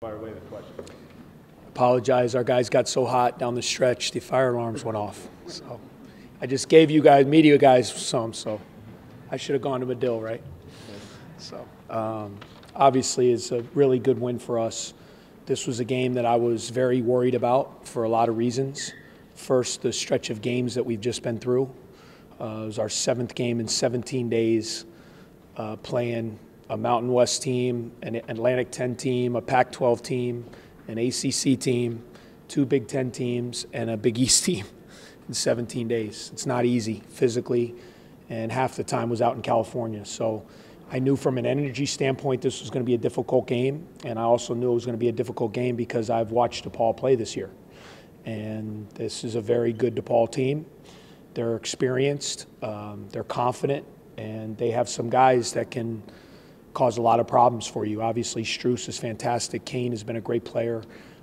Fire away the question. Apologize. Our guys got so hot down the stretch, the fire alarms went off. So I just gave you guys, media guys, some. So I should have gone to Medill, right? So obviously, it's a really good win for us. This was a game that I was very worried about for a lot of reasons. First, the stretch of games that we've just been through. It was our 7th game in 17 days, playing a Mountain West team, an Atlantic 10 team, a Pac-12 team, an ACC team, 2 Big Ten teams, and a Big East team in 17 days. It's not easy physically, and half the time was out in California. So I knew from an energy standpoint this was going to be a difficult game, and I also knew it was going to be a difficult game because I've watched DePaul play this year. And this is a very good DePaul team. They're experienced, they're confident, and they have some guys that can cause a lot of problems for you. Obviously, Strus is fantastic. Kane has been a great player.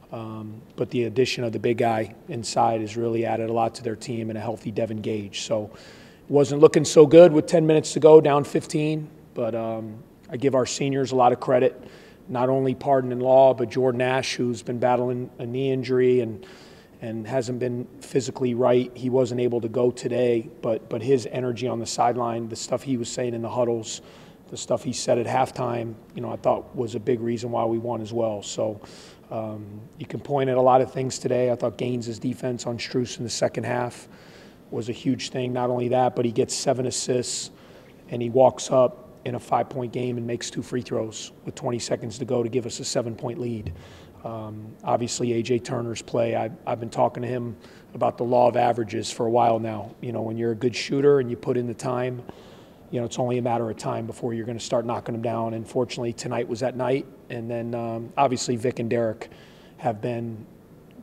But the addition of the big guy inside has really added a lot to their team and a healthy Devin Gage. So it wasn't looking so good with 10 minutes to go, down 15. But I give our seniors a lot of credit, not only Pardon and Law, but Jordan Ash, who's been battling a knee injury and hasn't been physically right. He wasn't able to go today, but his energy on the sideline, the stuff he was saying in the huddles, the stuff he said at halftime, I thought was a big reason why we won as well. So you can point at a lot of things today. I thought Gaines' defense on Strus in the second half was a huge thing. Not only that, but he gets 7 assists, and he walks up in a 5-point game and makes 2 free throws with 20 seconds to go to give us a 7-point lead. Obviously, A.J. Turner's play, I've been talking to him about the law of averages for a while now. When you're a good shooter and you put in the time, it's only a matter of time before you're going to start knocking them down. And fortunately, tonight was that night. And then obviously Vic and Derek have been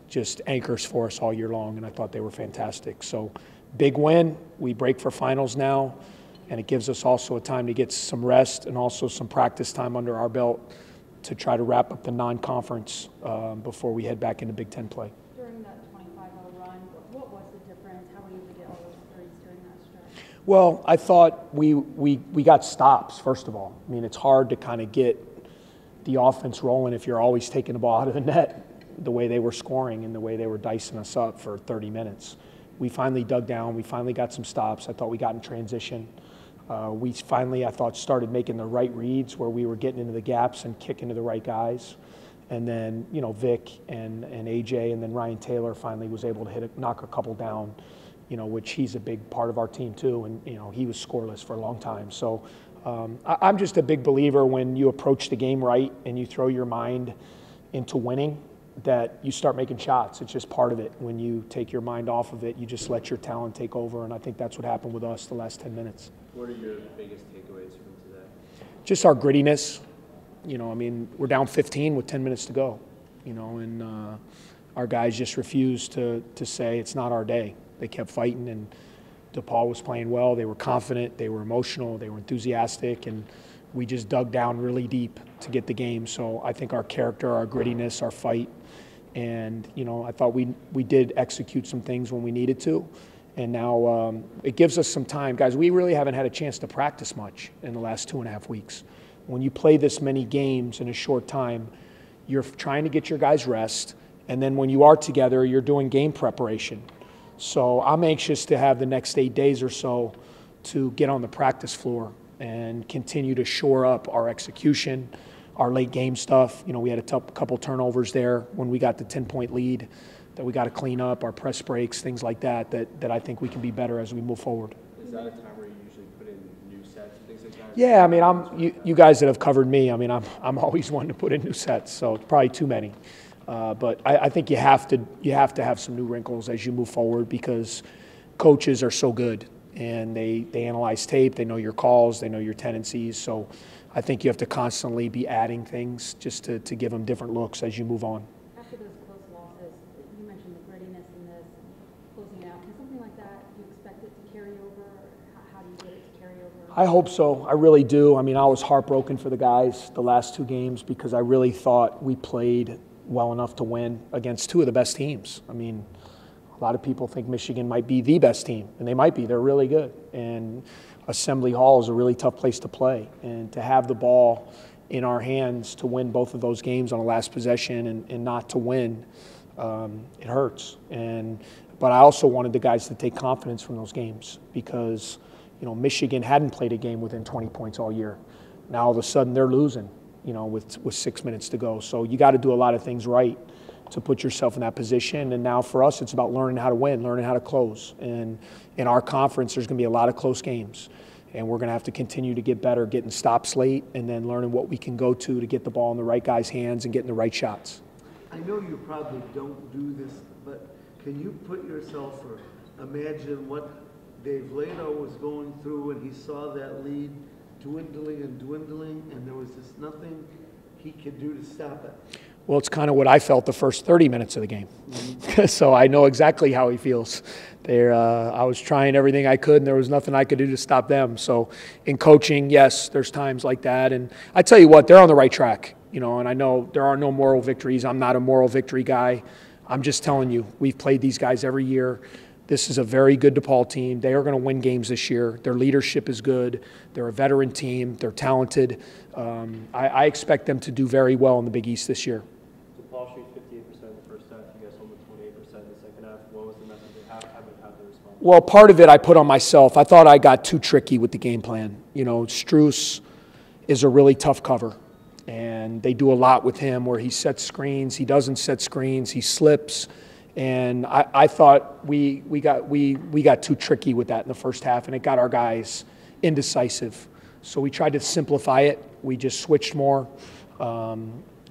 just anchors for us all year long, and I thought they were fantastic. So big win. We break for finals now, and it gives us also a time to get some rest and also some practice time under our belt to try to wrap up the non-conference before we head back into Big Ten play. During that 25-0 run, what was the difference? How were you able to get all those threes during that stretch? Well, I thought we got stops, first of all. I mean, it's hard to kind of get the offense rolling if you're always taking the ball out of the net the way they were scoring and the way they were dicing us up for 30 minutes. We finally dug down. We finally got some stops. I thought we got in transition. We finally, I thought, started making the right reads where we were getting into the gaps and kicking to the right guys. And then, Vic and AJ and then Ryan Taylor finally was able to knock a couple down, which he's a big part of our team too. And, he was scoreless for a long time. So I'm just a big believer when you approach the game right and you throw your mind into winning, that you start making shots. It's just part of it. When you take your mind off of it, you just let your talent take over. And I think that's what happened with us the last 10 minutes. What are your biggest takeaways from today? Just our grittiness. We're down 15 with 10 minutes to go, and our guys just refused to say it's not our day. They kept fighting, and DePaul was playing well. They were confident. They were emotional. They were enthusiastic, and we just dug down really deep to get the game. So I think our character, our grittiness, our fight, and, I thought we did execute some things when we needed to. And now it gives us some time. Guys, we really haven't had a chance to practice much in the last 2.5 weeks. When you play this many games in a short time, you're trying to get your guys rest. And then when you are together, you're doing game preparation. So I'm anxious to have the next 8 days or so to get on the practice floor and continue to shore up our execution, our late game stuff. We had a couple turnovers there when we got the 10-point lead that we got to clean up, our press breaks, things like that I think we can be better as we move forward. Is that a time where you usually put in new sets and things like that? Yeah, you guys that have covered me, I'm always one to put in new sets, so it's probably too many. But I think you have to have some new wrinkles as you move forward, because coaches are so good and they analyze tape, they know your calls, they know your tendencies. So I think you have to constantly be adding things just to give them different looks as you move on. After those close losses, you mentioned the grittiness in this, closing out. Can something like that, do you expect it to carry over? How do you get it to carry over? I hope so. I really do. I was heartbroken for the guys the last 2 games because I really thought we played well enough to win against 2 of the best teams. A lot of people think Michigan might be the best team, and they might be. They're really good. And Assembly Hall is a really tough place to play. And to have the ball in our hands to win both of those games on the last possession and not to win, it hurts. But I also wanted the guys to take confidence from those games because, Michigan hadn't played a game within 20 points all year. Now all of a sudden they're losing, with 6 minutes to go. So you got to do a lot of things right to put yourself in that position. And now for us, it's about learning how to win, learning how to close. And in our conference, there's going to be a lot of close games. And we're going to have to continue to get better, getting stops late, and then learning what we can go to get the ball in the right guy's hands and getting the right shots. I know you probably don't do this, but can you put yourself or imagine what Dave Lato was going through when he saw that lead dwindling and dwindling, and there was just nothing he could do to stop it? Well, it's kind of what I felt the first 30 minutes of the game. Mm-hmm. So I know exactly how he feels. I was trying everything I could, and there was nothing I could do to stop them. So in coaching, yes, there's times like that. And I tell you what, they're on the right track. And I know there are no moral victories. I'm not a moral victory guy. I'm just telling you, we've played these guys every year. This is a very good DePaul team. They are going to win games this year. Their leadership is good. They're a veteran team. They're talented. I expect them to do very well in the Big East this year. DePaul shoots 58% in the first half. You guys only 28% in the second half. What was the message? How did they respond? Well, part of it I put on myself. I thought I got too tricky with the game plan. Strus is a really tough cover. And they do a lot with him where he sets screens. He doesn't set screens. He slips. And I thought we got too tricky with that in the first half, and it got our guys indecisive. So we tried to simplify it. We just switched more,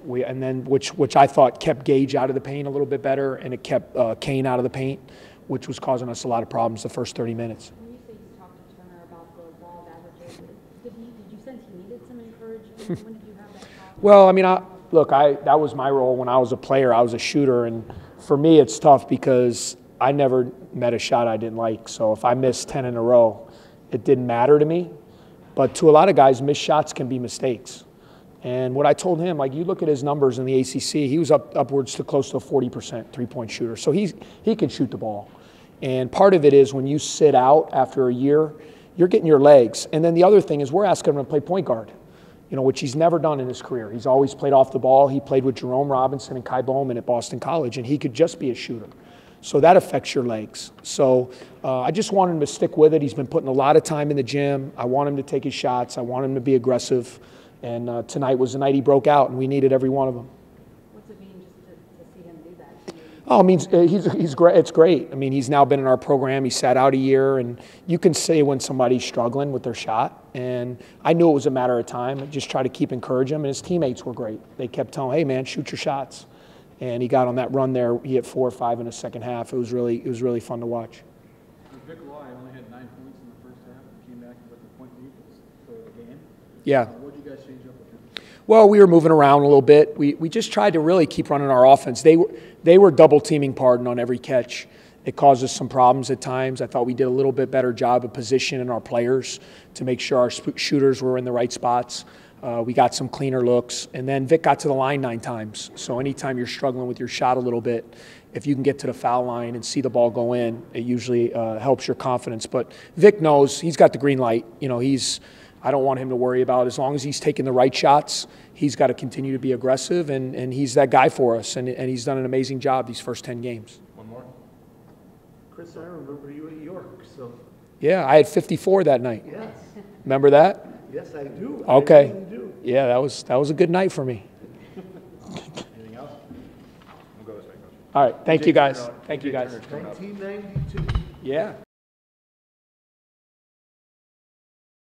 which I thought kept Gage out of the paint a little bit better, and it kept Kane out of the paint, which was causing us a lot of problems the first 30 minutes. When you say you talked to Turner about the ball averages, did you sense he needed some encouragement? When did you have that talk? Well, that was my role when I was a player. I was a shooter, and for me, it's tough because I never met a shot I didn't like. So if I missed 10 in a row, it didn't matter to me. But to a lot of guys, missed shots can be mistakes. And what I told him, you look at his numbers in the ACC, he was upwards to close to a 40% three-point shooter. So he can shoot the ball. And part of it is when you sit out after a year, you're getting your legs. And then the other thing is we're asking him to play point guard, which he's never done in his career. He's always played off the ball. He played with Jerome Robinson and Kai Bowman at Boston College, and he could just be a shooter. So that affects your legs. So I just want him to stick with it. He's been putting a lot of time in the gym. I want him to take his shots. I want him to be aggressive. And tonight was the night he broke out, and we needed every one of them. What's it mean just to see him do that? Oh, it means he's great. It's great. He's now been in our program. He sat out a year, and you can say when somebody's struggling with their shot. And I knew it was a matter of time. I just try to keep encouraging him, and his teammates were great. They kept telling him, "Hey, man, shoot your shots." And he got on that run there. He hit 4 or 5 in the second half. It was really fun to watch. Vic Law only had 9 points in the first half and came back with a point lead for the game. Yeah. What did you guys change up with him? Well, we were moving around a little bit. We just tried to really keep running our offense. They were double teaming Pardon on every catch. It caused us some problems at times. I thought we did a little bit better job of positioning our players to make sure our shooters were in the right spots. We got some cleaner looks. And then Vic got to the line 9 times. So anytime you're struggling with your shot a little bit, if you can get to the foul line and see the ball go in, it usually helps your confidence. But Vic knows he's got the green light. I don't want him to worry about it. As long as he's taking the right shots, he's got to continue to be aggressive, and he's that guy for us. And he's done an amazing job these first 10 games. One more. Chris, I remember you at York, so. Yeah, I had 54 that night. Yes. Remember that? Yes, I do. Okay. I really do. Yeah, that was a good night for me. Anything else? We'll go this way, Coach. All right. Thank you, guys. Thank you, guys. 1992. Yeah.